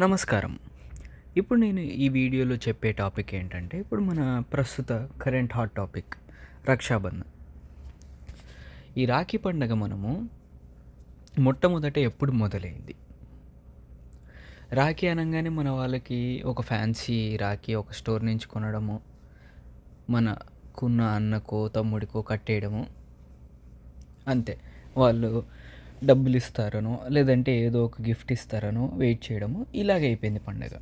నమస్కారం. ఇప్పుడు నేను ఈ వీడియోలో చెప్పే టాపిక్ ఏంటంటే, ఇప్పుడు మన ప్రస్తుత కరెంట్ హాట్ టాపిక్ రక్షాబంధన్. ఈ రాఖీ పండగ మనము మొట్టమొదట ఎప్పుడు మొదలైంది? రాఖీ అనంగానే మన వాళ్ళకి ఒక ఫ్యాన్సీ రాఖీ ఒక స్టోర్ నుంచి కొనడము, మనకున్న అన్నకో, తమ్ముడికో కట్టేయడము అంతే. వాళ్ళు డబ్బులు ఇస్తారనో, లేదంటే ఏదో ఒక గిఫ్ట్ ఇస్తారనో వెయిట్ చేయడము ఇలాగైపోయింది పండగ.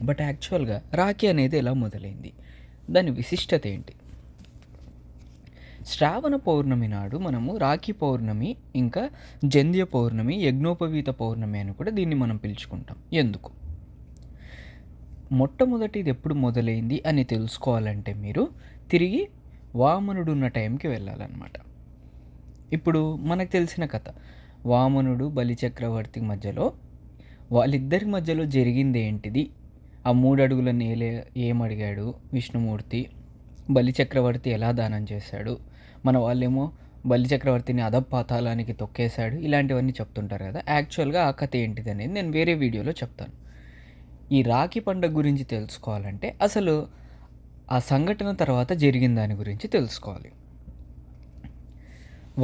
బట్ యాక్చువల్గా రాఖీ అనేది ఎలా మొదలైంది? దాని విశిష్టత ఏంటి? శ్రావణ పౌర్ణమి నాడు మనము రాఖీ పౌర్ణమి, ఇంకా జంధ్య పౌర్ణమి, యజ్ఞోపవీత పౌర్ణమి అని కూడా దీన్ని మనం పిలుచుకుంటాం. ఎందుకు? మొట్టమొదటి ఇది ఎప్పుడు మొదలైంది అని తెలుసుకోవాలంటే మీరు తిరిగి వామనుడు ఉన్న టైంకి వెళ్ళాలన్నమాట. ఇప్పుడు మనకు తెలిసిన కథ, వామనుడు బలిచక్రవర్తి మధ్యలో, వాళ్ళిద్దరి మధ్యలో జరిగింది ఏంటిది? ఆ 3 అడుగుల నేలే ఏమడిగాడు విష్ణుమూర్తి? బలిచక్రవర్తి ఎలా దానం చేశాడు? మన వాళ్ళేమో బలిచక్రవర్తిని అధపాతాళానికి తొక్కేశాడు. ఇలాంటివన్నీ చెప్తుంటారు కదా. యాక్చువల్గా ఆ కథ ఏంటిది అనేది నేను వేరే వీడియోలో చెప్తాను. ఈ రాఖీ పండుగ గురించి తెలుసుకోవాలంటే అసలు ఆ సంఘటన తర్వాత జరిగిన దాని గురించి తెలుసుకోవాలి.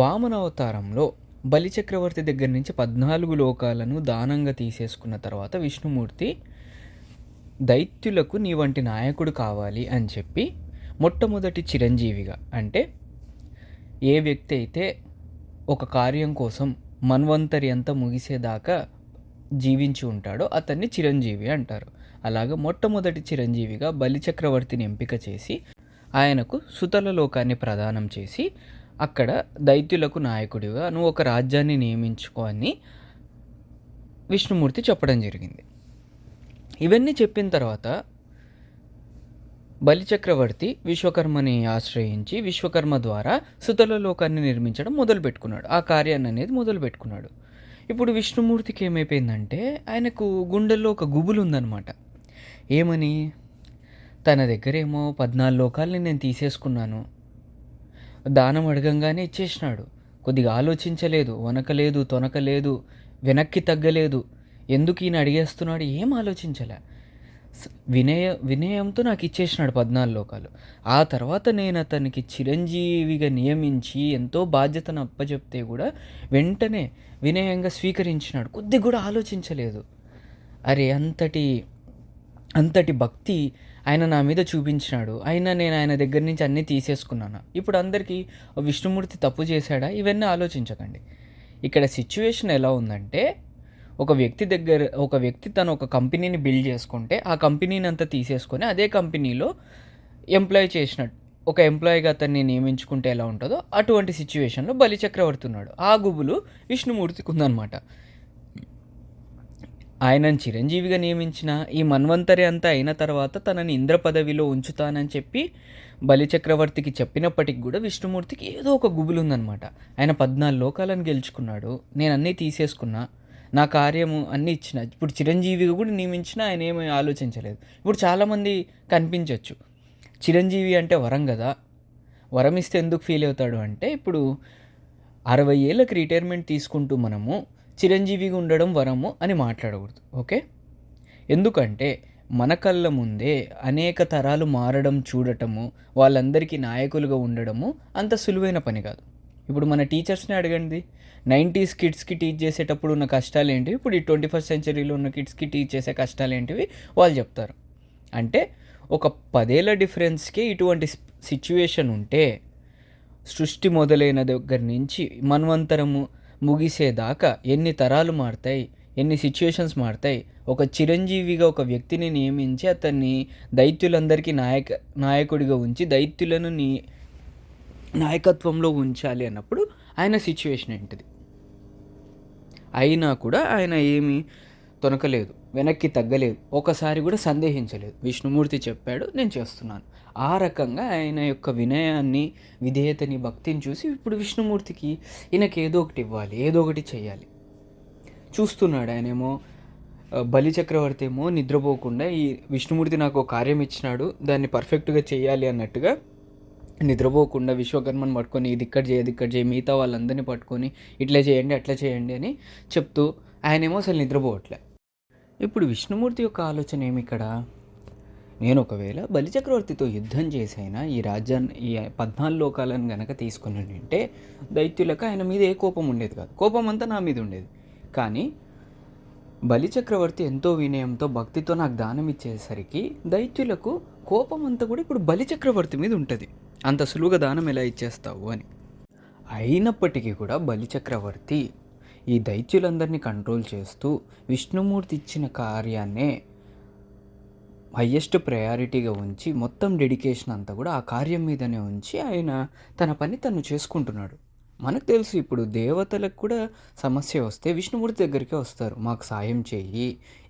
వామన అవతారంలో బలిచక్రవర్తి దగ్గర నుంచి 14 లోకాలను దానంగా తీసేసుకున్న తర్వాత విష్ణుమూర్తి దైత్యులకు నీ వంటి నాయకుడు కావాలి అని చెప్పి మొట్టమొదటి చిరంజీవిగా, అంటే ఏ వ్యక్తి అయితే ఒక కార్యం కోసం మన్వంతరి అంతా ముగిసేదాకా జీవించి ఉంటాడో అతన్ని చిరంజీవి అంటారు. అలాగా మొట్టమొదటి చిరంజీవిగా బలిచక్రవర్తిని ఎంపిక చేసి ఆయనకు సుతల లోకాన్ని ప్రదానం చేసి అక్కడ దైత్యులకు నాయకుడిగా నువ్వు ఒక రాజ్యాన్ని నియమించుకో అని విష్ణుమూర్తి చెప్పడం జరిగింది. ఇవన్నీ చెప్పిన తర్వాత బలిచక్రవర్తి విశ్వకర్మని ఆశ్రయించి విశ్వకర్మ ద్వారా సుతల లోకాన్ని నిర్మించడం మొదలుపెట్టుకున్నాడు. ఆ కార్యాన్ని అనేది మొదలుపెట్టుకున్నాడు. ఇప్పుడు విష్ణుమూర్తికి ఏమైపోయిందంటే ఆయనకు గుండెల్లో ఒక గుబులు ఉందన్నమాట. ఏమని? తన దగ్గరేమో 14 లోకాలని నేను తీసేసుకున్నాను, దానం అడగంగానే ఇచ్చేసినాడు, కొద్దిగా ఆలోచించలేదు, వనకలేదు, తొనకలేదు, వెనక్కి తగ్గలేదు. ఎందుకు ఈయన అడిగేస్తున్నాడు ఏం ఆలోచించలే, వినయంతో నాకు ఇచ్చేసినాడు 14 లోకాలు. ఆ తర్వాత నేను అతనికి చిరంజీవిగా నియమించి ఎంతో బాధ్యతను అప్పచెప్తే కూడా వెంటనే వినయంగా స్వీకరించినాడు, కొద్దిగా కూడా ఆలోచించలేదు. అరే అంతటి భక్తి ఆయన నా మీద చూపించినాడు, అయినా నేను ఆయన దగ్గర నుంచి అన్నీ తీసేసుకున్నాను. ఇప్పుడు అందరికీ విష్ణుమూర్తి తప్పు చేశాడా? ఇవన్నీ ఆలోచించకండి. ఇక్కడ సిచ్యువేషన్ ఎలా ఉందంటే, ఒక వ్యక్తి తను ఒక కంపెనీని బిల్డ్ చేసుకుంటే ఆ కంపెనీని అంతా తీసేసుకొని అదే కంపెనీలో ఎంప్లాయ్ చేసినట్టు ఒక ఎంప్లాయీగా అతన్ని నియమించుకుంటే ఎలా ఉంటుందో అటువంటి సిచ్యువేషన్లో బలిచక్రవర్తి ఉన్నాడు. ఆ గుబులు విష్ణుమూర్తికి ఉందన్నమాట. ఆయనను చిరంజీవిగా నియమించిన ఈ మన్వంతరి అంతా అయిన తర్వాత తనని ఇంద్ర పదవిలో ఉంచుతానని చెప్పి బలిచక్రవర్తికి చెప్పినప్పటికి కూడా విష్ణుమూర్తికి ఏదో ఒక గుబులు ఉందన్నమాట. ఆయన 14 లోకాలను గెలుచుకున్నాడు, నేను అన్నీ తీసేసుకున్నా, నా కార్యము అన్నీ ఇచ్చిన, ఇప్పుడు చిరంజీవిగా కూడా నియమించినా ఆయన ఏమీ ఆలోచించలేదు. ఇప్పుడు చాలామంది కనిపించవచ్చు, చిరంజీవి అంటే వరం కదా, వరం ఇస్తే ఎందుకు ఫీల్ అవుతాడు అంటే, ఇప్పుడు 60 ఏళ్ళకి రిటైర్మెంట్ తీసుకుంటూ మనము చిరంజీవిగా ఉండడం వరము అని మాట్లాడకూడదు. ఓకే? ఎందుకంటే మన కళ్ళ ముందే అనేక తరాలు మారడం చూడటము, వాళ్ళందరికీ నాయకులుగా ఉండడము అంత సులువైన పని కాదు. ఇప్పుడు మన టీచర్స్ని అడగండి, 90s కిడ్స్కి టీచ్ చేసేటప్పుడు ఉన్న కష్టాలు ఏంటివి, ఇప్పుడు ఈ 21st సెంచరీలో ఉన్న కిడ్స్కి టీచ్ చేసే కష్టాలు ఏంటివి వాళ్ళు చెప్తారు. అంటే ఒక 10 ఏళ్ళ డిఫరెన్స్కే ఇటువంటి సిచ్యువేషన్ ఉంటే, సృష్టి మొదలైన దగ్గర నుంచి మన్వంతరము ముగిసేదాకా ఎన్ని తరాలు మారుతాయి, ఎన్ని సిచ్యువేషన్స్ మారుతాయి. ఒక చిరంజీవిగా ఒక వ్యక్తిని నియమించి అతన్ని దైత్యులందరికీ నాయకుడిగా ఉంచి దైత్యులను నాయకత్వంలో ఉంచాలి అన్నప్పుడు ఆయన సిచ్యువేషన్ ఏంటిది? అయినా కూడా ఆయన ఏమీ తొనకలేదు, వెనక్కి తగ్గలేదు, ఒకసారి కూడా సందేహించలేదు. విష్ణుమూర్తి చెప్పాడు, నేను చేస్తున్నాను. ఆ రకంగా ఆయన యొక్క వినయాన్ని, విధేయతని, భక్తిని చూసి ఇప్పుడు విష్ణుమూర్తికి ఈయనకి ఏదో ఒకటి ఇవ్వాలి, ఏదో ఒకటి చేయాలి. చూస్తున్నాడు. ఆయనేమో బలిచక్రవర్తి ఏమో నిద్రపోకుండా ఈ విష్ణుమూర్తి నాకు ఒక కార్యం ఇచ్చినాడు, దాన్ని పర్ఫెక్ట్గా చేయాలి అన్నట్టుగా నిద్రపోకుండా విశ్వకర్మని పట్టుకొని ఇది ఇక్కడ చేయి, మిగతా వాళ్ళందరినీ పట్టుకొని ఇట్లా చేయండి అట్లా చేయండి అని చెప్తూ ఆయనేమో అసలు నిద్రపోవట్లే. ఇప్పుడు విష్ణుమూర్తి యొక్క ఆలోచన ఏమిక్కడ? నేను ఒకవేళ బలిచక్రవర్తితో యుద్ధం చేసైనా ఈ రాజ్యాన్ని, ఈ 14 లోకాలను గనక తీసుకుని ఉంటే దైత్యులకు ఆయన మీద ఏ కోపం ఉండేది కాదు. కోపం అంతా నా మీద ఉండేది. కానీ బలిచక్రవర్తి ఎంతో వినయంతో భక్తితో నాకు దానం ఇచ్చేసరికి దైత్యులకు కోపం అంతా కూడా ఇప్పుడు బలిచక్రవర్తి మీద ఉంటుంది. అంత సులువుగా దానం ఎలా ఇచ్చేస్తావు అని. అయినప్పటికీ కూడా బలిచక్రవర్తి ఈ దైత్యులందరినీ కంట్రోల్ చేస్తూ విష్ణుమూర్తి ఇచ్చిన కార్యాన్నే హయ్యెస్ట్ ప్రయారిటీగా ఉంచి మొత్తం డెడికేషన్ అంతా కూడా ఆ కార్యం మీదనే ఉంచి ఆయన తన పని తను చేసుకుంటున్నాడు. మనకు తెలుసు ఇప్పుడు దేవతలకు కూడా సమస్య వస్తే విష్ణుమూర్తి దగ్గరికే వస్తారు. మాకు సాయం చెయ్యి,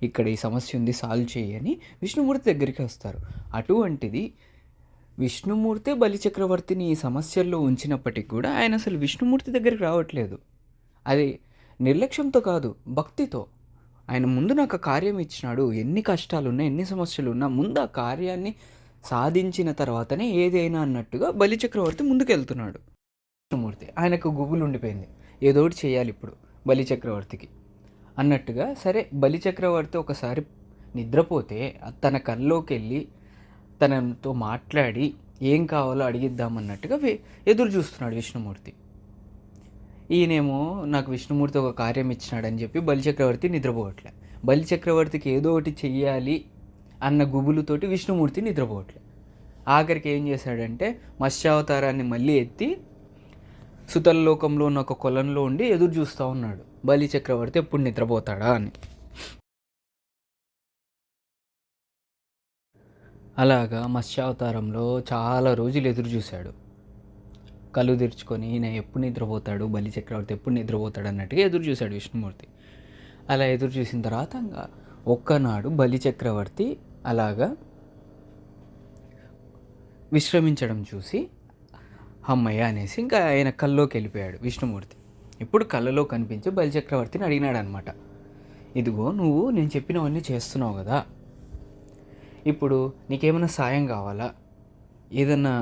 ఇక్కడ ఈ సమస్య ఉంది, సాల్వ్ చెయ్యి అని విష్ణుమూర్తి దగ్గరికే వస్తారు. అటువంటిది విష్ణుమూర్తే బలిచక్రవర్తిని ఈ సమస్యల్లో ఉంచినప్పటికి కూడా ఆయన అసలు విష్ణుమూర్తి దగ్గరికి రావట్లేదు. అది నిర్లక్ష్యంతో కాదు, భక్తితో. ఆయన ముందు నాకు కార్యం ఇచ్చినాడు, ఎన్ని కష్టాలున్నా ఎన్ని సమస్యలున్నా ముందు ఆ కార్యాన్ని సాధించిన తర్వాతనే ఏదైనా అన్నట్టుగా బలిచక్రవర్తి ముందుకెళ్తున్నాడు. విష్ణుమూర్తి ఆయనకు గుబులు ఉండిపోయింది, ఏదోటి చేయాలి ఇప్పుడు బలిచక్రవర్తికి అన్నట్టుగా. సరే, బలిచక్రవర్తి ఒకసారి నిద్రపోతే తన కల్లోకి వెళ్ళి తనతో మాట్లాడి ఏం కావాలో అడిగిద్దామన్నట్టుగా ఎదురు చూస్తున్నాడు విష్ణుమూర్తి. ఈయనేమో నాకు విష్ణుమూర్తి ఒక కార్యం ఇచ్చినాడని చెప్పి బలిచక్రవర్తి నిద్రపోవట్లే. బలిచక్రవర్తికి ఏదో ఒకటి చెయ్యాలి అన్న గుబులుతోటి విష్ణుమూర్తి నిద్రపోవట్లే. ఆఖరికి ఏం చేశాడంటే మత్స్యావతారాన్ని మళ్ళీ ఎత్తి సుతలలోకంలో ఉన్న ఒక కొలంలో ఉండి ఎదురు చూస్తూ ఉన్నాడు, బలిచక్రవర్తి ఎప్పుడు నిద్రపోతాడా అని. అలాగా మత్స్యావతారంలో చాలా రోజులు ఎదురు చూశాడు. కళ్ళు తెరుచుకొని ఈయన ఎప్పుడు నిద్రపోతాడు, బలిచక్రవర్తి ఎప్పుడు నిద్రపోతాడు అన్నట్టుగా ఎదురు చూశాడు విష్ణుమూర్తి. అలా ఎదురు చూసిన తర్వాత ఒక్కనాడు బలిచక్రవర్తి అలాగా విశ్రమించడం చూసి అమ్మయ్య అనేసి ఇంకా ఆయన కల్లోకి వెళ్ళిపోయాడు విష్ణుమూర్తి. ఇప్పుడు కళ్ళలో కనిపించి బలిచక్రవర్తిని అడిగినాడు అనమాట, ఇదిగో నువ్వు నేను చెప్పినవన్నీ చేస్తున్నావు కదా, ఇప్పుడు నీకేమైనా సాయం కావాలా, ఏదైనా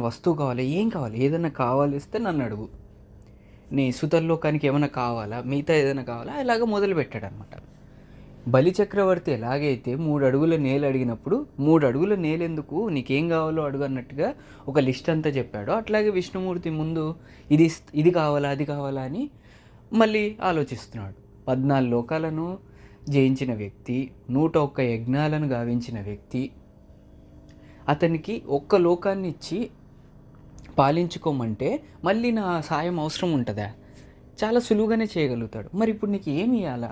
వస్తువు కావాలా, ఏం కావాలి, ఏదైనా కావాలిస్తే నన్ను అడుగు, నీ సుతర్లోకానికి ఏమైనా కావాలా, మిగతా ఏదైనా కావాలా, ఇలాగ మొదలుపెట్టాడు అనమాట. బలిచక్రవర్తి ఎలాగైతే 3 అడుగుల నేలు అడిగినప్పుడు 3 అడుగుల నేలెందుకు, నీకేం కావాలో అడుగు అన్నట్టుగా ఒక లిస్ట్ అంతా చెప్పాడు, అట్లాగే విష్ణుమూర్తి ముందు ఇది కావాలా అది కావాలా అని మళ్ళీ ఆలోచిస్తున్నాడు. 14 లోకాలను జయించిన వ్యక్తి, 101 యజ్ఞాలను గావించిన వ్యక్తి, అతనికి ఒక్క లోకాన్ని ఇచ్చి పాలించుకోమంటే మళ్ళీ నా సాయం అవసరం ఉంటుందా? చాలా సులువుగానే చేయగలుగుతాడు. మరి ఇప్పుడు నీకు ఏమి ఇవ్వాలా?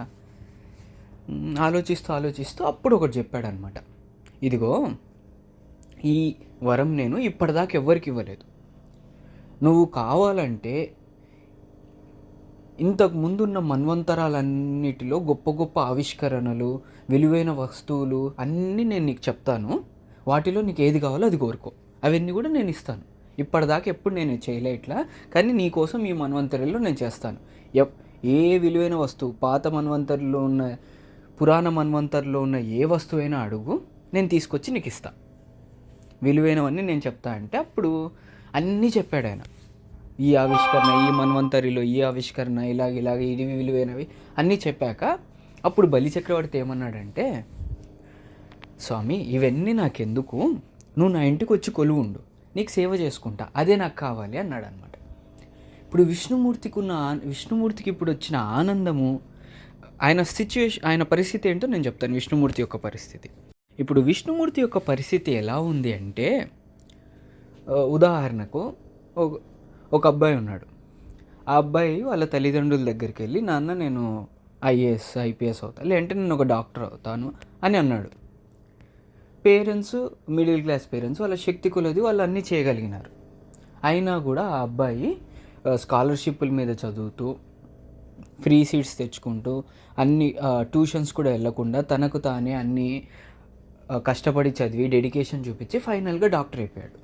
ఆలోచిస్తూ అప్పుడు ఒకటి చెప్పాడనమాట, ఇదిగో ఈ వరం నేను ఇప్పటిదాకా ఎవ్వరికి ఇవ్వలేదు, నువ్వు కావాలంటే ఇంతకు ముందున్న మన్వంతరాలన్నిటిలో గొప్ప గొప్ప ఆవిష్కరణలు, విలువైన వస్తువులు అన్నీ నేను నీకు చెప్తాను, వాటిలో నీకు ఏది కావాలో అది కోరుకో, అవన్నీ కూడా నేను ఇస్తాను. ఇప్పటిదాకా ఎప్పుడు నేను చేయలే ఇట్లా, కానీ నీ కోసం ఈ మన్వంతరిలో నేను చేస్తాను. ఏ విలువైన వస్తువు, పాత మన్వంతరిలో ఉన్న, పురాణ మన్వంతరిలో ఉన్న ఏ వస్తువైనా అడుగు, నేను తీసుకొచ్చి నీకు ఇస్తా, విలువైనవన్నీ నేను చెప్తా అంటే అప్పుడు అన్నీ చెప్పాడు ఆయన. ఈ ఆవిష్కరణ, ఈ మన్వంతరిలో ఈ ఆవిష్కరణ, ఇలాగ ఇది విలువైనవి అన్నీ చెప్పాక అప్పుడు బలిచక్రవర్తి ఏమన్నాడంటే, స్వామి ఇవన్నీ నాకెందుకు, నువ్వు నా ఇంటికి వచ్చి కొలువు ఉండు, నీకు సేవ చేసుకుంటా, అదే నాకు కావాలి అన్నాడు అనమాట. ఇప్పుడు విష్ణుమూర్తికి ఇప్పుడు వచ్చిన ఆనందము, ఆయన పరిస్థితి ఏంటో నేను చెప్తాను. విష్ణుమూర్తి యొక్క పరిస్థితి, ఇప్పుడు విష్ణుమూర్తి యొక్క పరిస్థితి ఎలా ఉంది అంటే, ఉదాహరణకు ఒక అబ్బాయి ఉన్నాడు. ఆ అబ్బాయి వాళ్ళ తల్లిదండ్రుల దగ్గరికి వెళ్ళి, నాన్న నేను ఐఏఎస్ ఐపీఎస్ అవుతాను, లేదంటే నేను ఒక డాక్టర్ అవుతాను అని అన్నాడు. పేరెంట్స్ మిడిల్ క్లాస్ పేరెంట్స్, వాళ్ళ శక్తి కొలది వాళ్ళు అన్నీ చేయగలిగినారు. అయినా కూడా ఆ అబ్బాయి స్కాలర్షిప్ల మీద చదువుతూ, ఫ్రీ సీట్స్ తెచ్చుకుంటూ, అన్ని ట్యూషన్స్ కూడా వెళ్ళకుండా తనకు తానే అన్నీ కష్టపడి చదివి డెడికేషన్ చూపించి ఫైనల్గా డాక్టర్ అయిపోయాడు.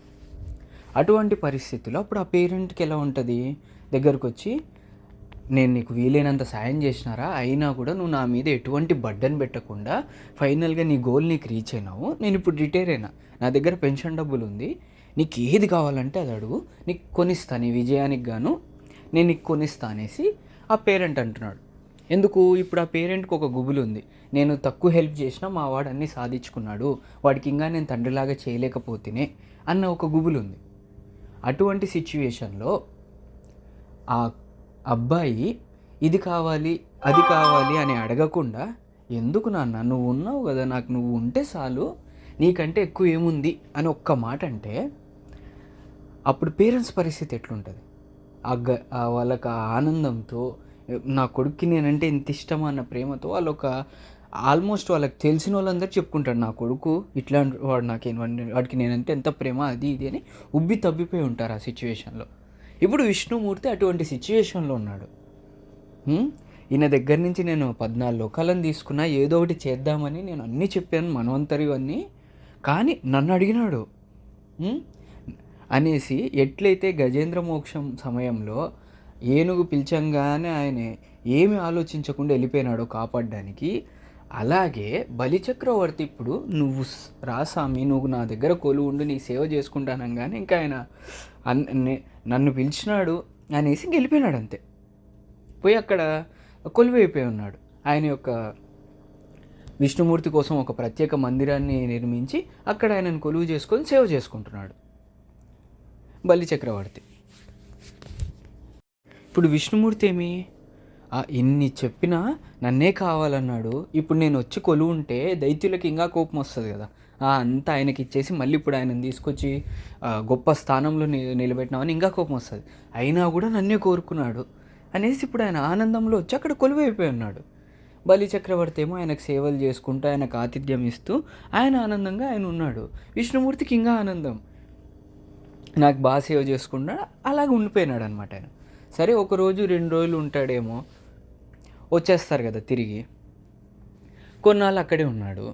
అటువంటి పరిస్థితుల్లో అప్పుడు ఆ పేరెంట్కి ఎలా ఉంటుంది, దగ్గరకు వచ్చి నేను నీకు వీలైనంత సాయం చేసినారా, అయినా కూడా నువ్వు నా మీద ఎటువంటి బర్డెన్ పెట్టకుండా ఫైనల్గా నీ గోల్ నీకు రీచ్ అయినావు, నేను ఇప్పుడు రిటైర్ అయినా, నా దగ్గర పెన్షన్ డబ్బులు ఉంది, నీకు ఏది కావాలంటే అది అడుగు, నీకు కొనిస్తా, నీ విజయానికి గాను నేను నీకు కొనిస్తా అనేసి ఆ పేరెంట్ అంటున్నాడు. ఎందుకు ఇప్పుడు ఆ పేరెంట్కి ఒక గుబులు ఉంది, నేను తక్కువ హెల్ప్ చేసినా మా వాడు అన్నీ సాధించుకున్నాడు, వాడికి ఇంకా నేను తండ్రిలాగా చేయలేకపోతేనే అన్న ఒక గుబులు ఉంది. అటువంటి సిచ్యువేషన్లో ఆ అబ్బాయి ఇది కావాలి అది కావాలి అని అడగకుండా, ఎందుకు నాన్న నువ్వు ఉన్నావు కదా, నాకు నువ్వు ఉంటే చాలు, నీకంటే ఎక్కువ ఏముంది అని ఒక్క మాట అంటే అప్పుడు పేరెంట్స్ పరిస్థితి ఎట్లుంటుంది? వాళ్ళకి ఆ ఆనందంతో, నా కొడుక్కి నేనంటే ఇంత ఇష్టమా అన్న ప్రేమతో వాళ్ళొక ఆల్మోస్ట్ వాళ్ళకి తెలిసిన వాళ్ళందరూ చెప్పుకుంటాడు, నా కొడుకు ఇట్లాంటి వాడు, వాడికి నేనంటే ఎంత ప్రేమ అది ఇది అని ఉబ్బి తబ్బిపోయి ఉంటారు ఆ సిచ్యువేషన్లో. ఇప్పుడు విష్ణుమూర్తి అటువంటి సిచ్యువేషన్లో ఉన్నాడు. ఈయన దగ్గర నుంచి నేను 14 లోకాలను తీసుకున్నా, ఏదో ఒకటి చేద్దామని నేను అన్నీ చెప్పాను, మనవంతరి అన్నీ, కానీ నన్ను అడిగినాడు అనేసి, ఎట్లయితే గజేంద్ర మోక్షం సమయంలో ఏనుగు పిలిచంగానే ఆయన ఏమి ఆలోచించకుండా వెళ్ళిపోయినాడో కాపాడడానికి, అలాగే బలిచక్రవర్తి ఇప్పుడు నువ్వు రాసామి, నువ్వు నా దగ్గర కొలువు ఉండి నీ సేవ చేసుకుంటానంగానే ఇంకా ఆయన నన్ను పిలిచినాడు అనేసి గెలిపోయినాడు అంతే. పోయి అక్కడ కొలువు అయిపోయి ఉన్నాడు. ఆయన యొక్క విష్ణుమూర్తి కోసం ఒక ప్రత్యేక మందిరాన్ని నిర్మించి అక్కడ ఆయనను కొలువు చేసుకొని సేవ చేసుకుంటున్నాడు బలిచక్రవర్తి. ఇప్పుడు విష్ణుమూర్తి ఏమి ఇన్ని చెప్పినా నన్నే కావాలన్నాడు, ఇప్పుడు నేను వచ్చి కొలువు ఉంటే దైత్యులకి ఇంకా కోపం వస్తుంది కదా, అంతా ఆయనకి ఇచ్చేసి మళ్ళీ ఇప్పుడు ఆయనను తీసుకొచ్చి గొప్ప స్థానంలో నిలబెట్టినామని ఇంకా కోపం వస్తుంది, అయినా కూడా నన్నే కోరుకున్నాడు అనేసి ఇప్పుడు ఆయన ఆనందంలో వచ్చి అక్కడ కొలువైపోయి ఉన్నాడు. బలిచక్రవర్తి ఏమో ఆయనకు సేవలు చేసుకుంటూ ఆయనకు ఆతిథ్యం ఇస్తూ ఆయన ఆనందంగా ఆయన ఉన్నాడు. విష్ణుమూర్తికి ఇంకా ఆనందం, నాకు బాగా సేవ చేసుకుంటా అలాగే ఉండిపోయినాడు అనమాట ఆయన. సరే 1 రోజు 2 రోజులు ఉంటాడేమో, వచ్చేస్తారు కదా తిరిగి. కొన్నాళ్ళు అక్కడే ఉన్నాడు.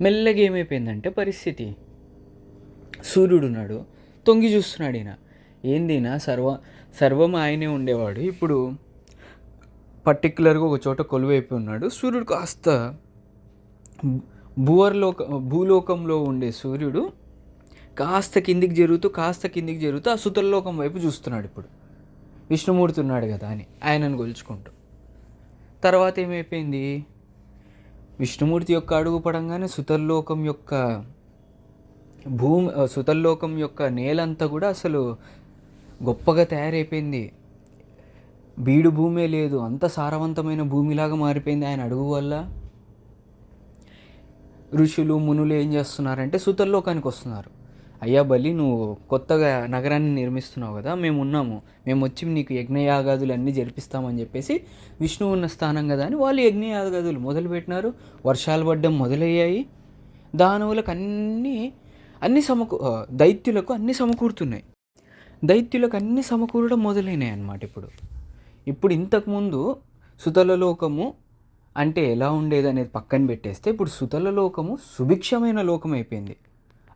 మెల్లగా ఏమైపోయిందంటే పరిస్థితి, సూర్యుడు ఉన్నాడు, తొంగి చూస్తున్నాడు ఈయన, ఏందినా సర్వం ఆయనే ఉండేవాడు, ఇప్పుడు పర్టిక్యులర్గా ఒక చోట కొలువైపోయి ఉన్నాడు. సూర్యుడు కాస్త భూలోకంలో ఉండే సూర్యుడు కాస్త కిందికి జరుగుతూ ఆ సుతల్లోకం వైపు చూస్తున్నాడు. ఇప్పుడు విష్ణుమూర్తి ఉన్నాడు కదా అని ఆయనను గొలుచుకుంటూ. తర్వాత ఏమైపోయింది, విష్ణుమూర్తి యొక్క అడుగు పడంగానే సుతల్లోకం యొక్క నేలంతా కూడా అసలు గొప్పగా తయారైపోయింది. బీడు భూమే లేదు, అంత సారవంతమైన భూమిలాగా మారిపోయింది ఆయన అడుగు వల్ల. ఋషులు మునులు ఏం చేస్తున్నారంటే సుతల్లోకానికి వస్తున్నారు, అయ్యా బలి నువ్వు కొత్తగా నగరాన్ని నిర్మిస్తున్నావు కదా, మేము వచ్చి నీకు యజ్ఞయాగాదులు అన్నీ జరిపిస్తామని చెప్పేసి, విష్ణువు ఉన్న స్థానం కదా అని వాళ్ళు యజ్ఞయాగాదులు మొదలుపెట్టినారు. వర్షాలు పడ్డం మొదలయ్యాయి. దానవులకు దైత్యులకు అన్నీ సమకూరుతున్నాయి. దైత్యులకు అన్నీ సమకూరడం మొదలైనాయి అన్నమాట. ఇప్పుడు ఇంతకుముందు సుతలలోకము అంటే ఎలా ఉండేది అనేది పక్కన పెట్టేస్తే, ఇప్పుడు సుతలలోకము సుభిక్షమైన లోకం అయిపోయింది.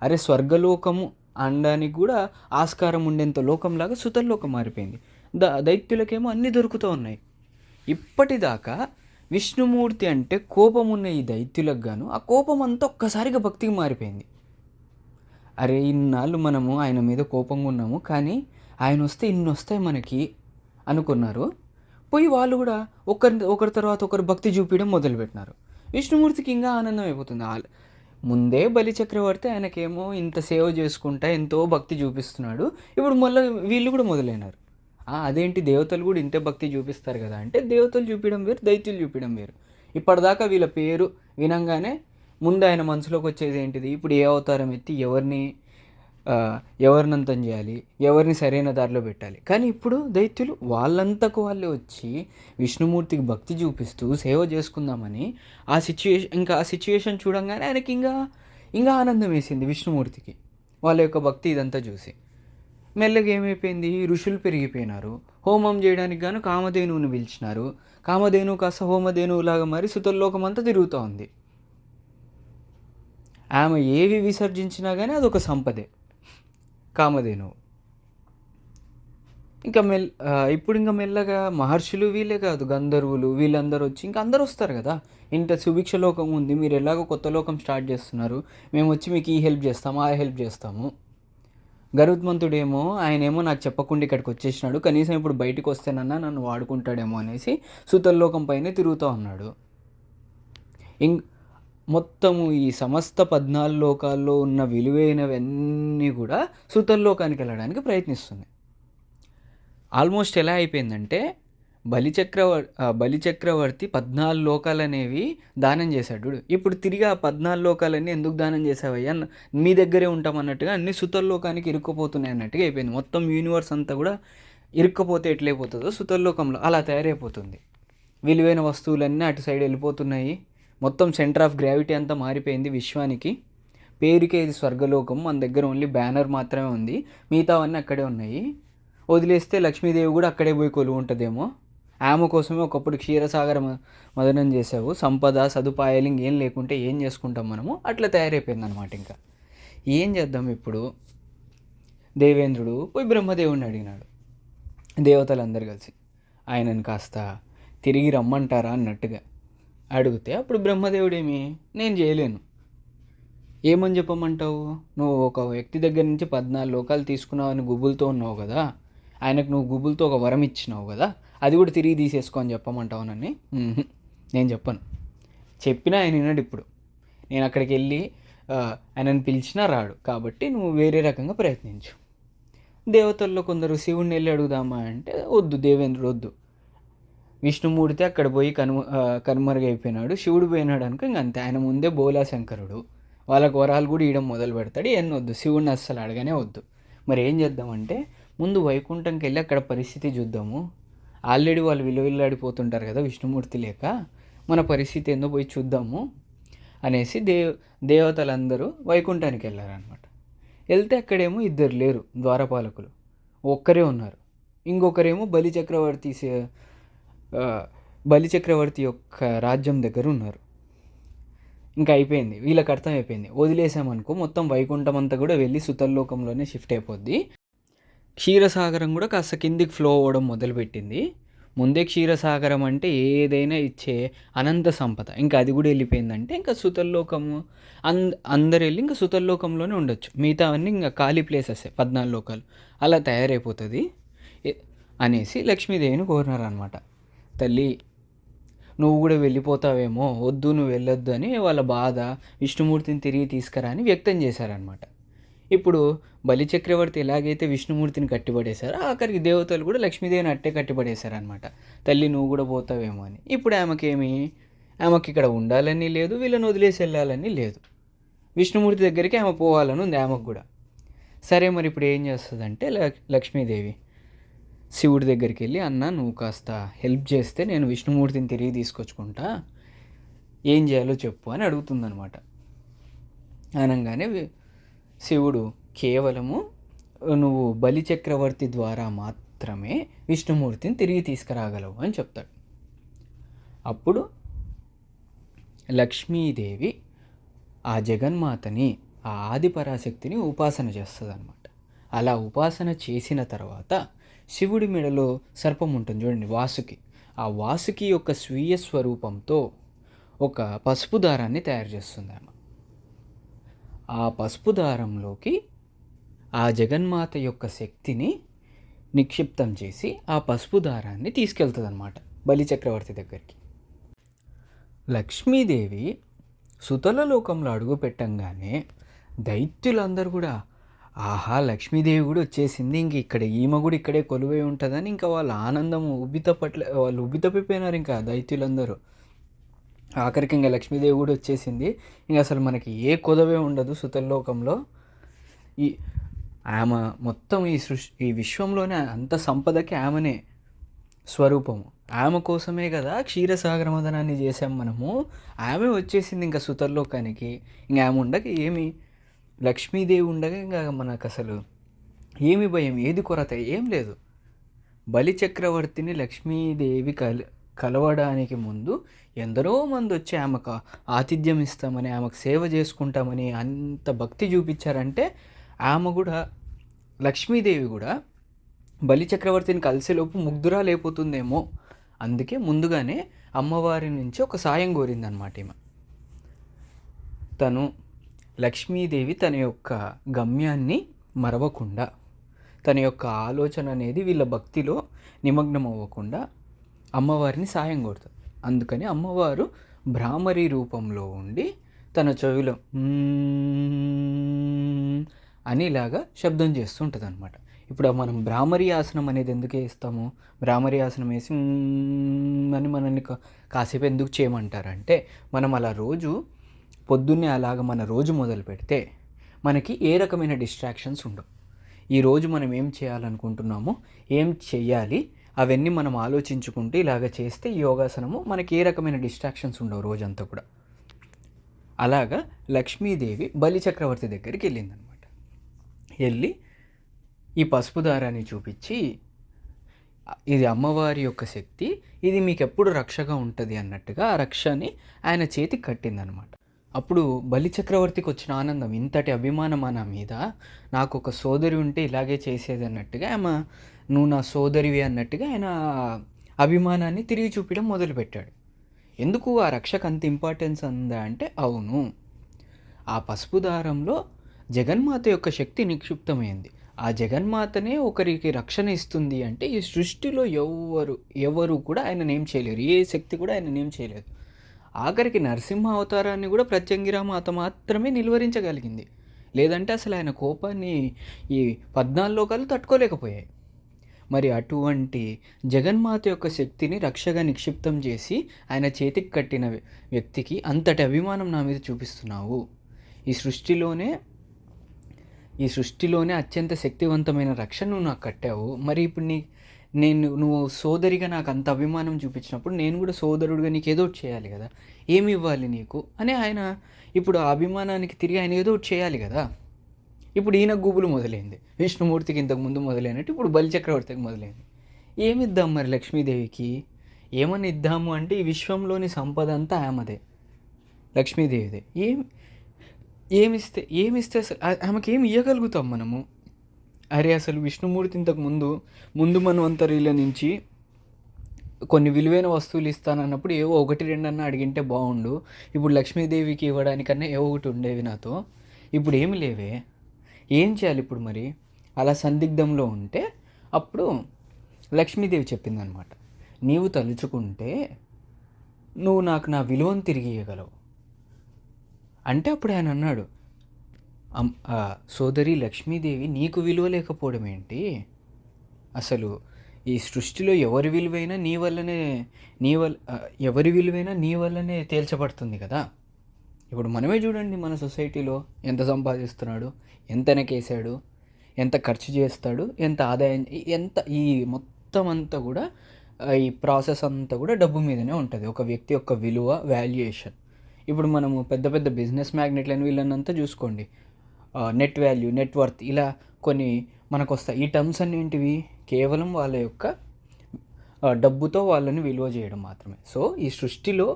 అరే స్వర్గలోకము అనడానికి కూడా ఆస్కారం ఉండేంత లోకంలాగా సుతల్లోకం మారిపోయింది. దైత్యులకేమో అన్నీ దొరుకుతూ ఉన్నాయి. ఇప్పటిదాకా విష్ణుమూర్తి అంటే కోపం ఉన్న ఈ దైత్యులకు గాను ఆ కోపం అంతా ఒక్కసారిగా భక్తికి మారిపోయింది. అరే ఇన్నాళ్ళు మనము ఆయన మీద కోపంగా ఉన్నాము, కానీ ఆయన వస్తే ఇన్ని వస్తాయి మనకి అనుకున్నారు. పోయి వాళ్ళు కూడా ఒకరి తర్వాత ఒకరు భక్తి చూపించడం మొదలుపెట్టినారు. విష్ణుమూర్తికి ఇంకా ఆనందం అయిపోతుంది. ముందే బలిచక్రవర్తి ఆయనకేమో ఇంత సేవ చేసుకుంటా ఎంతో భక్తి చూపిస్తున్నాడు, ఇప్పుడు మళ్ళీ వీళ్ళు కూడా మొదలైనారు. అదేంటి దేవతలు కూడా ఇంతే భక్తి చూపిస్తారు కదా అంటే, దేవతలు చూపించడం వేరు, దైత్యులు చూపించడం వేరు. ఇప్పటిదాకా వీళ్ళ పేరు వినంగానే ముందు ఆయన మనసులోకి వచ్చేది ఏంటిది, ఇప్పుడు ఏ అవతారం ఎత్తి ఎవరినంతం చేయాలి, ఎవరిని సరైన దారిలో పెట్టాలి. కానీ ఇప్పుడు దైత్యులు వాళ్ళంతకు వాళ్ళే వచ్చి విష్ణుమూర్తికి భక్తి చూపిస్తూ సేవ చేసుకుందామని ఆ సిచ్యువేషన్ చూడంగానే ఆయనకి ఇంకా ఆనందం వేసింది విష్ణుమూర్తికి, వాళ్ళ యొక్క భక్తి ఇదంతా చూసి. మెల్లగా ఏమైపోయింది, ఋషులు పెరిగిపోయినారు. హోమం చేయడానికి గాను కామధేనువుని పిలిచినారు. కామధేనువు కాస్త హోమధేనువులాగా మరి సుతల్లోకం అంతా తిరుగుతూ ఉంది. ఆమె ఏవి విసర్జించినా కానీ అదొక సంపదే కామధేనువు. ఇప్పుడు మెల్లగా మహర్షులు వీళ్ళే కాదు, గంధర్వులు వీళ్ళందరూ వచ్చి అందరూ వస్తారు కదా, ఇంత సుభిక్ష లోకం ఉంది, మీరు ఎలాగో కొత్త లోకం స్టార్ట్ చేస్తున్నారు, మేము వచ్చి మీకు ఈ హెల్ప్ చేస్తాము ఆ హెల్ప్ చేస్తాము గరుత్మంతుడేమో ఆయనేమో నాకు చెప్పకుండా ఇక్కడికి వచ్చేసినాడు, కనీసం ఇప్పుడు బయటికి వస్తేనన్నా నన్ను వాడుకుంటాడేమో అనేసి సుతల్లోకం పైనే తిరుగుతూ ఉన్నాడు. ఇం మొత్తము ఈ సమస్త 14 లోకాల్లో ఉన్న విలువైనవన్నీ కూడా సుతల్లోకానికి వెళ్ళడానికి ప్రయత్నిస్తున్నాయి. ఆల్మోస్ట్ ఎలా అయిపోయిందంటే బలిచక్రవర్తి 14 లోకాలనేవి దానం చేశాడు. ఇప్పుడు తిరిగి ఆ 14 లోకాలన్నీ ఎందుకు దానం చేసావయ్యా, మీ దగ్గరే ఉంటామన్నట్టుగా అన్ని సుతల్లోకానికి ఇరుక్కుపోతున్నాయి అన్నట్టుగా అయిపోయింది. మొత్తం యూనివర్స్ అంతా కూడా ఇరుక్కపోతే ఎట్లయిపోతుందో సుతల్లోకంలో అలా తయారైపోతుంది. విలువైన వస్తువులన్నీ అటు సైడ్ వెళ్ళిపోతున్నాయి. మొత్తం సెంటర్ ఆఫ్ గ్రావిటీ అంతా మారిపోయింది విశ్వానికి. పేరుకే ఇది స్వర్గలోకం, మన దగ్గర ఓన్లీ బ్యానర్ మాత్రమే ఉంది, మిగతావన్నీ అక్కడే ఉన్నాయి. వదిలేస్తే లక్ష్మీదేవి కూడా అక్కడే పోయి కొలువు ఉంటుందేమో. ఆమె కోసమే ఒకప్పుడు క్షీరసాగర మదనం చేసావు, సంపద సదుపాయాలు ఇంకేం లేకుంటే ఏం చేసుకుంటాం మనము, అట్లా తయారైపోయింది అనమాట. ఇంకా ఏం చేద్దాం ఇప్పుడు. దేవేంద్రుడు పోయి బ్రహ్మదేవుడిని అడిగినాడు, దేవతలందరూ కలిసి ఆయనను కాస్త తిరిగి రమ్మంటారా అన్నట్టుగా అడిగితే, అప్పుడు బ్రహ్మదేవుడేమి, నేను చేయలేను. ఏమని చెప్పమంటావు, నువ్వు ఒక వ్యక్తి దగ్గర నుంచి 14 లోకాలు తీసుకున్నావు అని గుబుల్తో ఉన్నావు కదా, ఆయనకు నువ్వు గుబుల్తో ఒక వరం ఇచ్చినావు కదా, అది కూడా తిరిగి తీసేసుకో అని చెప్పమంటావు నన్ను? నేను చెప్పను. చెప్పినా ఆయన విన్నాడు. ఇప్పుడు నేను అక్కడికి వెళ్ళి ఆయనను పిలిచినా రాడు, కాబట్టి నువ్వు వేరే రకంగా ప్రయత్నించు. దేవతల్లో కొందరు శివుణ్ణి వెళ్ళి అడుగుదామా అంటే వద్దు, దేవేంద్రుడు వద్దు. విష్ణుమూర్తి అక్కడ పోయి కనుమరుగైపోయినాడు, శివుడు పోయినాడు అనుకో, ఇంక అంతే. ఆయన ముందే బోలా శంకరుడు, వాళ్ళకు వరాలు కూడా ఇవ్వడం మొదలు పెడతాడు. ఎన్ని వద్దు, శివుడిని అస్సలు అడగనే వద్దు. మరి ఏం చేద్దామంటే ముందు వైకుంఠంకి వెళ్ళి అక్కడ పరిస్థితి చూద్దాము. ఆల్రెడీ వాళ్ళు విలువిల్లాడిపోతుంటారు కదా విష్ణుమూర్తి లేక, మన పరిస్థితి ఏందో పోయి చూద్దాము అనేసి దేవతలందరూ వైకుంఠానికి వెళ్ళారనమాట. వెళ్తే అక్కడేమో ఇద్దరు లేరు ద్వారపాలకులు, ఒక్కరే ఉన్నారు. ఇంకొకరేమో బలిచక్రవర్తి యొక్క రాజ్యం దగ్గర ఉన్నారు. ఇంకా అయిపోయింది, వీళ్ళకి అర్థమైపోయింది, వదిలేసామనుకో మొత్తం వైకుంఠం అంతా కూడా వెళ్ళి సుతల్లోకంలోనే షిఫ్ట్ అయిపోద్ది. క్షీరసాగరం కూడా కాస్త కిందికి ఫ్లో అవ్వడం మొదలుపెట్టింది. ముందే క్షీరసాగరం అంటే ఏదైనా ఇచ్చే అనంత సంపద, ఇంకా అది కూడా వెళ్ళిపోయిందంటే ఇంకా సుతల్లోకము అందరు వెళ్ళి ఇంకా సుతల్లోకంలోనే ఉండొచ్చు, మిగతా అన్నీ ఇంకా ఖాళీ ప్లేసెస్ 14 లోకాలు అలా తయారైపోతుంది అనేసి లక్ష్మీదేవిని కోరినారనమాట. తల్లి నువ్వు కూడా వెళ్ళిపోతావేమో, వద్దు నువ్వు వెళ్ళొద్దు అని వాళ్ళ బాధ, విష్ణుమూర్తిని తిరిగి తీసుకురా అని వ్యక్తం చేశారనమాట. ఇప్పుడు బలిచక్రవర్తి ఎలాగైతే విష్ణుమూర్తిని కట్టిపడేశారో, ఆఖరికి దేవతలు కూడా లక్ష్మీదేవిని అట్టే కట్టిపడేశారనమాట. తల్లి నువ్వు కూడా పోతావేమో అని. ఇప్పుడు ఆమెకి ఇక్కడ ఉండాలని లేదు, వీళ్ళని వదిలేసి వెళ్ళాలని లేదు. విష్ణుమూర్తి దగ్గరికి ఆమె పోవాలని ఉంది ఆమెకు కూడా. సరే మరి ఇప్పుడు ఏం చేస్తుందంటే లక్ష్మీదేవి శివుడి దగ్గరికి వెళ్ళి, అన్న నువ్వు కాస్త హెల్ప్ చేస్తే నేను విష్ణుమూర్తిని తిరిగి తీసుకొచ్చుకుంటా, ఏం చేయాలో చెప్పు అని అడుగుతుందనమాట. అనగానే శివుడు కేవలము నువ్వు బలిచక్రవర్తి ద్వారా మాత్రమే విష్ణుమూర్తిని తిరిగి తీసుకురాగలవు అని చెప్తాడు. అప్పుడు లక్ష్మీదేవి ఆ జగన్మాతని, ఆ ఆదిపరాశక్తిని ఉపాసన చేస్తుంది అనమాట. అలా ఉపాసన చేసిన తర్వాత శివుడి మెడలో సర్పం ఉంటుంది చూడండి, వాసుకి. ఆ వాసుకి యొక్క స్వీయ స్వరూపంతో ఒక పసుపు దారాన్ని తయారు చేస్తుంది ఆమె. ఆ పసుపు దారంలోకి ఆ జగన్మాత యొక్క శక్తిని నిక్షిప్తం చేసి ఆ పసుపు దారాన్ని తీసుకెళ్తుంది అనమాట బలిచక్రవర్తి దగ్గరికి. లక్ష్మీదేవి సుతల లోకంలో అడుగు పెట్టంగానే దైత్యులందరూ కూడా ఆహా లక్ష్మీదేవి కూడా వచ్చేసింది, ఇంక ఇక్కడ ఈమె కూడా ఇక్కడే కొలువై ఉంటుందని ఇంకా వాళ్ళ ఆనందము వాళ్ళు ఉబ్బితప్పిపోయినారు. ఇంకా దైత్యులందరూ ఆఖరికి ఇంకా లక్ష్మీదేవి కూడా వచ్చేసింది, ఇంకా అసలు మనకి ఏ కొదవే ఉండదు సుతల్లోకంలో. ఆమె మొత్తం ఈ విశ్వంలోనే అంత సంపదకి ఆమెనే స్వరూపము. ఆమె కోసమే కదా క్షీరసాగర మదనాన్ని చేసాం మనము. ఆమె వచ్చేసింది ఇంకా సుతల్లోకానికి. ఇంకా ఆమె ఉండక ఏమి, లక్ష్మీదేవి ఉండగా ఇంకా మనకు అసలు ఏమి భయం, ఏది కొరత ఏం లేదు. బలిచక్రవర్తిని లక్ష్మీదేవి కలవడానికి ముందు ఎందరో మంది వచ్చి ఆమెకు ఆతిథ్యం ఇస్తామని, ఆమెకు సేవ చేసుకుంటామని అంత భక్తి చూపించారంటే, ఆమె కూడా లక్ష్మీదేవి కూడా బలిచక్రవర్తిని కలిసేలోపు ముగ్ధురాలైపోతుందేమో, అందుకే ముందుగానే అమ్మవారి నుంచి ఒక సాయం కోరిందనమాట ఈమె. లక్ష్మీదేవి తన యొక్క గమ్యాన్ని మరవకుండా, తన యొక్క ఆలోచన అనేది వీళ్ళ భక్తిలో నిమగ్నం అవ్వకుండా అమ్మవారిని సాయం కోరుతుంది. అందుకని అమ్మవారు భ్రామరి రూపంలో ఉండి తన చెవిలో అని ఇలాగా శబ్దం చేస్తూ ఉంటుంది అనమాట. ఇప్పుడు మనం భ్రామరి ఆసనం అనేది ఎందుకు వేస్తాము? భ్రామరి ఆసనం వేసి అని మనల్ని కాసేపు ఎందుకు చేయమంటారంటే, మనం అలా రోజు పొద్దున్నే అలాగ మన రోజు మొదలు పెడితే మనకి ఏ రకమైన డిస్ట్రాక్షన్స్ ఉండవు. ఈరోజు మనం ఏం చేయాలనుకుంటున్నామో, ఏం చెయ్యాలి, అవన్నీ మనం ఆలోచించుకుంటూ ఇలాగ చేస్తే ఈ యోగాసనము మనకి ఏ రకమైన డిస్ట్రాక్షన్స్ ఉండవు రోజంతా కూడా. అలాగా లక్ష్మీదేవి బలిచక్రవర్తి దగ్గరికి వెళ్ళిందనమాట. వెళ్ళి ఈ పసుపు దారాన్ని చూపించి, ఇది అమ్మవారి యొక్క శక్తి, ఇది మీకు ఎప్పుడు రక్షగా ఉంటుంది అన్నట్టుగా ఆ రక్షని ఆయన చేతికి కట్టిందనమాట. అప్పుడు బలిచక్రవర్తికి వచ్చిన ఆనందం, ఇంతటి అభిమానం నా మీద, నాకు ఒక సోదరి ఉంటే ఇలాగే చేసేది అన్నట్టుగా, ఆమె నువ్వు నా సోదరివి అన్నట్టుగా ఆయన అభిమానాన్ని తిరిగి చూపించడం మొదలుపెట్టాడు. ఎందుకు ఆ రక్షకు అంత ఇంపార్టెన్స్ ఉందా అంటే, అవును, ఆ పసుపు దారంలో జగన్మాత యొక్క శక్తి నిక్షిప్తమైంది. ఆ జగన్మాతనే ఒకరికి రక్షణ ఇస్తుంది అంటే ఈ సృష్టిలో ఎవరు కూడా ఆయన ఏం చేయలేరు, ఏ శక్తి కూడా ఆయన ఏం చేయలేదు. ఆఖరికి నరసింహ అవతారాన్ని కూడా ప్రత్యంగిరామాత మాత్రమే నిలువరించగలిగింది. లేదంటే అసలు ఆయన కోపాన్ని ఈ 14 లోకాలు తట్టుకోలేకపోయాయి. మరి అటువంటి జగన్మాత యొక్క శక్తిని రక్షగా నిక్షిప్తం చేసి ఆయన చేతికి కట్టిన వ్యక్తికి అంతటి అభిమానం నా మీద చూపిస్తున్నావు. ఈ సృష్టిలోనే అత్యంత శక్తివంతమైన రక్ష నువ్వు నాకు కట్టావు. మరి ఇప్పుడు నువ్వు సోదరిగా నాకు అంత అభిమానం చూపించినప్పుడు నేను కూడా సోదరుడిగా నీకు ఏదో ఒకటి చేయాలి కదా, ఏమి ఇవ్వాలి నీకు అని ఆయన ఇప్పుడు ఆ అభిమానానికి తిరిగి ఆయన ఏదో ఒకటి చేయాలి కదా. ఇప్పుడు ఈయన గుబులు మొదలైంది. విష్ణుమూర్తికి ఇంతకు ముందు మొదలైనట్టు ఇప్పుడు బలిచక్రవర్తికి మొదలైంది. ఏమిద్దాం మరి లక్ష్మీదేవికి? ఏమని ఇద్దాము అంటే ఈ విశ్వంలోని సంపద అంతా ఆమెదే, లక్ష్మీదేవిదే. ఏమిస్తే అసలు ఆమెకి ఏమి ఇవ్వగలుగుతాం మనము? అరే అసలు విష్ణుమూర్తి ఇంతకు ముందు మన్వంతరీల నుంచి కొన్ని విలువైన వస్తువులు ఇస్తానన్నప్పుడు ఏవో 1-2 అన్నా అడిగింటే బాగుండు. ఇప్పుడు లక్ష్మీదేవికి ఇవ్వడానికన్నా ఏవో ఒకటి ఉండేవి నాతో. ఇప్పుడు ఏమి లేవే, ఏం చేయాలి ఇప్పుడు మరి? అలా సందిగ్ధంలో ఉంటే అప్పుడు లక్ష్మీదేవి చెప్పిందనమాట, నీవు తలుచుకుంటే నువ్వు నాకు నా విలువను తిరిగి ఇవ్వగలవు అంటే. అప్పుడు ఆయన అన్నాడు, సోదరి లక్ష్మీదేవి నీకు విలువ లేకపోవడం ఏంటి? అసలు ఈ సృష్టిలో ఎవరి విలువైనా ఎవరి విలువైనా నీ వల్లనే తేల్చబడుతుంది కదా. ఇప్పుడు మనమే చూడండి, మన సొసైటీలో ఎంత సంపాదిస్తున్నాడు, ఎంత వెనకేసాడు, ఎంత ఖర్చు చేస్తాడు, ఎంత ఆదాయం, ఈ మొత్తం అంతా కూడా ఈ ప్రాసెస్ అంతా కూడా డబ్బు మీదనే ఉంటుంది. ఒక వ్యక్తి యొక్క విలువ, వాల్యుయేషన్. ఇప్పుడు మనము పెద్ద పెద్ద బిజినెస్ మ్యాగ్నెట్లను వీళ్ళనంతా చూసుకోండి, నెట్ వాల్యూ, నెట్ వర్త్, ఇలా కొన్ని మనకు వస్తాయి. ఈ టర్మ్స్ అన్నింటివి కేవలం వాళ్ళ యొక్క డబ్బుతో వాళ్ళని విలువ చేయడం మాత్రమే. సో ఈ సృష్టిలో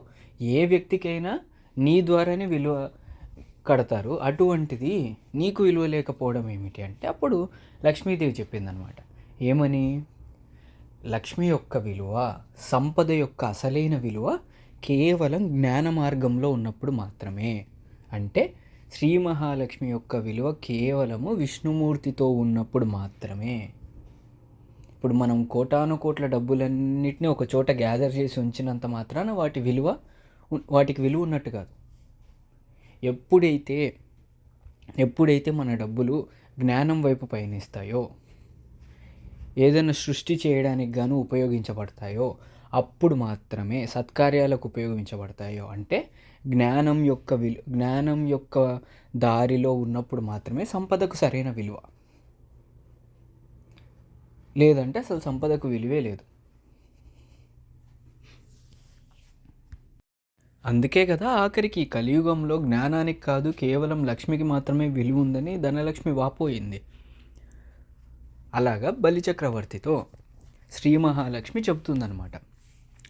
ఏ వ్యక్తికైనా నీ ద్వారానే విలువ కడతారు. అటువంటిది నీకు విలువ లేకపోవడం ఏమిటి అంటే అప్పుడు లక్ష్మీదేవి చెప్పిందనమాట. ఏమని? లక్ష్మి యొక్క విలువ, సంపద యొక్క అసలైన విలువ కేవలం జ్ఞాన మార్గంలో ఉన్నప్పుడు మాత్రమే. అంటే శ్రీ మహాలక్ష్మి యొక్క విలువ కేవలము విష్ణుమూర్తితో ఉన్నప్పుడు మాత్రమే. ఇప్పుడు మనం కోటానుకోట్ల డబ్బులన్నిటినీ ఒక చోట గ్యాదర్ చేసి ఉంచినంత మాత్రాన వాటికి విలువ ఉన్నట్టు కాదు. ఎప్పుడైతే మన డబ్బులు జ్ఞానం వైపు పయనిస్తాయో, ఏదైనా సృష్టి చేయడానికి గాను ఉపయోగించబడతాయో, అప్పుడు మాత్రమే సత్కార్యాలకు ఉపయోగించబడతాయో, అంటే జ్ఞానం యొక్క దారిలో ఉన్నప్పుడు మాత్రమే సంపదకు సరైన విలువ. లేదంటే అసలు సంపదకు విలువే లేదు. అందుకే కదా ఆఖరికి ఈ కలియుగంలో జ్ఞానానికి కాదు కేవలం లక్ష్మికి మాత్రమే విలువ ఉందని ధనలక్ష్మి వాపోయింది. అలాగా బలిచక్రవర్తితో శ్రీ మహాలక్ష్మి చెప్తుందనమాట,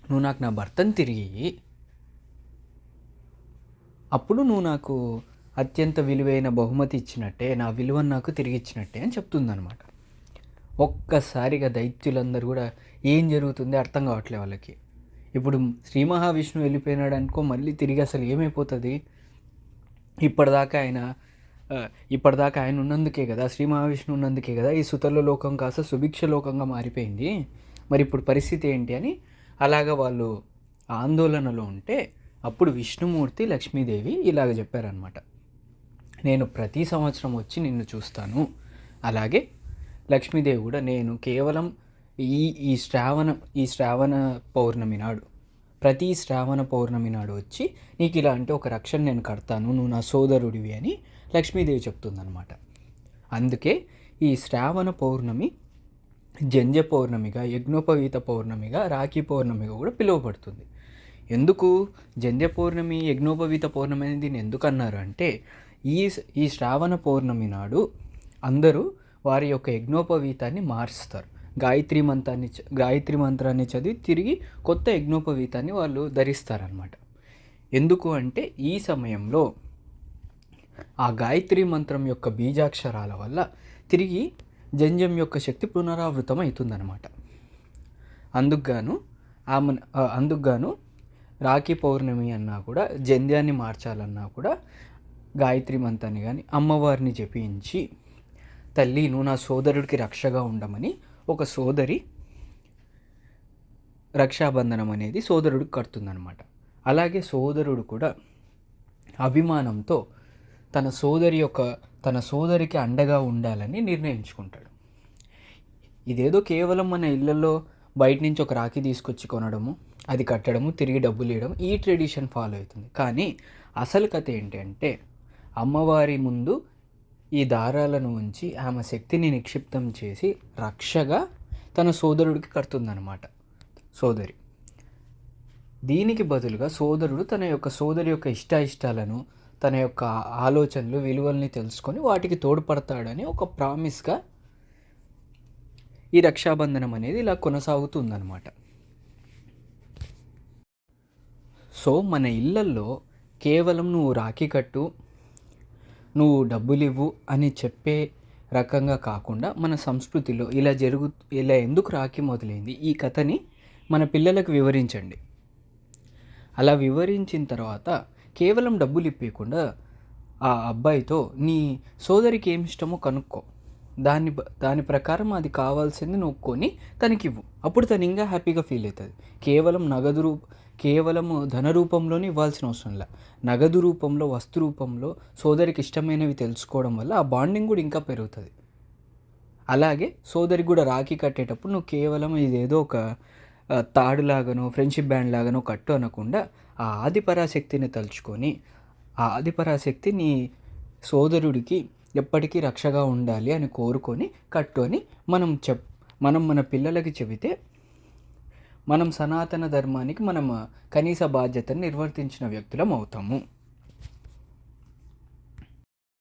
నువ్వు నాకు నా భర్తను తిరిగి అప్పుడు నువ్వు నాకు అత్యంత విలువైన బహుమతి ఇచ్చినట్టే, నా విలువను నాకు తిరిగి ఇచ్చినట్టే అని చెప్తుందనమాట. ఒక్కసారిగా దైత్యులందరూ కూడా ఏం జరుగుతుంది అర్థం కావట్లే వాళ్ళకి. ఇప్పుడు శ్రీ మహావిష్ణువు వెళ్ళిపోయినాడు అనుకో, మళ్ళీ తిరిగి అసలు ఏమైపోతుంది? ఇప్పటిదాకా ఆయన ఆ, ఇప్పటిదాకా ఆయన ఉన్నందుకే కదా, శ్రీ మహావిష్ణువు ఉన్నందుకే కదా ఈ సుతల లోకం కాస్త సుభిక్ష లోకంగా మారిపోయింది. మరి ఇప్పుడు పరిస్థితి ఏంటి అని అలాగ వాళ్ళు ఆందోళనలో ఉంటే అప్పుడు విష్ణుమూర్తి లక్ష్మీదేవి ఇలాగ చెప్పారనమాట. నేను ప్రతి సంవత్సరం వచ్చి నిన్ను చూస్తాను. అలాగే లక్ష్మీదేవి కూడా నేను కేవలం ఈ ఈ శ్రావణ పౌర్ణమి నాడు, ప్రతి శ్రావణ పౌర్ణమి నాడు వచ్చి నీకు ఇలా అంటే ఒక రక్షణ నేను కడతాను, నువ్వు నా సోదరుడివి అని లక్ష్మీదేవి చెప్తుందనమాట. అందుకే ఈ శ్రావణ పౌర్ణమి జంధ్య పౌర్ణమిగా, యజ్ఞోపవీత పౌర్ణమిగా, రాఖీ పౌర్ణమిగా కూడా పిలువబడుతుంది. ఎందుకు జంధ్య పౌర్ణమి, యజ్ఞోపవీత పౌర్ణమి అనేది దీన్ని ఎందుకు అన్నారు అంటే ఈ ఈ శ్రావణ పౌర్ణమి నాడు అందరూ వారి యొక్క యజ్ఞోపవీతాన్ని మారుస్తారు. గాయత్రి మంత్రాన్ని చదివి తిరిగి కొత్త యజ్ఞోపవీతాన్ని వాళ్ళు ధరిస్తారనమాట. ఎందుకు అంటే ఈ సమయంలో ఆ గాయత్రి మంత్రం యొక్క బీజాక్షరాల వల్ల తిరిగి జంధ్యం యొక్క శక్తి పునరావృతం అవుతుందన్నమాట. అందుకుగాను రాఖీ పౌర్ణమి అన్నా కూడా, జంధ్యాన్ని మార్చాలన్నా కూడా గాయత్రి మంత్రాన్ని కానీ అమ్మవారిని జపించి తల్లి నువ్వు నా సోదరుడికి రక్షగా ఉండమని ఒక సోదరి రక్షాబంధనం అనేది సోదరుడికి కడుతుందనమాట. అలాగే సోదరుడు కూడా అభిమానంతో తన సోదరికి అండగా ఉండాలని నిర్ణయించుకుంటాడు. ఇదేదో కేవలం మన ఇళ్ళల్లో బయట నుంచి ఒక రాఖీ తీసుకొచ్చి కొనడము, అది కట్టడము, తిరిగి డబ్బులు ఇవ్వడం, ఈ ట్రెడిషన్ ఫాలో అవుతుంది. కానీ అసలు కథ ఏంటి అంటే అమ్మవారి ముందు ఈ దారాలను ఉంచి ఆమె శక్తిని నిక్షిప్తం చేసి రక్షగా తన సోదరుడికి కడుతుందన్నమాట సోదరి. దీనికి బదులుగా సోదరుడు తన యొక్క సోదరి యొక్క ఇష్టాయిష్టాలను, తన యొక్క ఆలోచనలు, విలువల్ని తెలుసుకొని వాటికి తోడ్పడతాడని ఒక ప్రామిస్గా ఈ రక్షాబంధనం అనేది ఇలా కొనసాగుతుందన్నమాట. సో మన ఇళ్ళల్లో కేవలం నువ్వు రాఖీ కట్టు, నువ్వు డబ్బులు ఇవ్వు అని చెప్పే రకంగా కాకుండా మన సంస్కృతిలో ఇలా ఎందుకు రాఖీ మొదలైంది, ఈ కథని మన పిల్లలకు వివరించండి. అలా వివరించిన తర్వాత కేవలం డబ్బులు ఇప్పకుండా ఆ అబ్బాయితో నీ సోదరికి ఏమి ఇష్టమో కనుక్కో, దాని ప్రకారం అది కావాల్సింది నువ్వు కొని తనకివ్వు. అప్పుడు తను ఇంకా హ్యాపీగా ఫీల్ అవుతుంది. కేవలం ధన రూపంలోనే ఇవ్వాల్సిన అవసరం లే, నగదు రూపంలో, వస్తు రూపంలో సోదరికి ఇష్టమైనవి తెలుసుకోవడం వల్ల ఆ బాండింగ్ కూడా ఇంకా పెరుగుతుంది. అలాగే సోదరికి కూడా రాఖీ కట్టేటప్పుడు నువ్వు కేవలం ఇదేదో ఒక తాడులాగానో ఫ్రెండ్షిప్ బ్యాండ్ లాగానో కట్టు అనకుండా ఆ ఆదిపరాశక్తిని తలుచుకొని ఆ ఆదిపరాశక్తి నీ సోదరుడికి ఎప్పటికీ రక్షగా ఉండాలి అని కోరుకొని కట్టు అని మనం మన పిల్లలకి చెబితే మనం సనాతన ధర్మానికి మనం కనీస బాధ్యతను నిర్వర్తించిన వ్యక్తులం అవుతాము.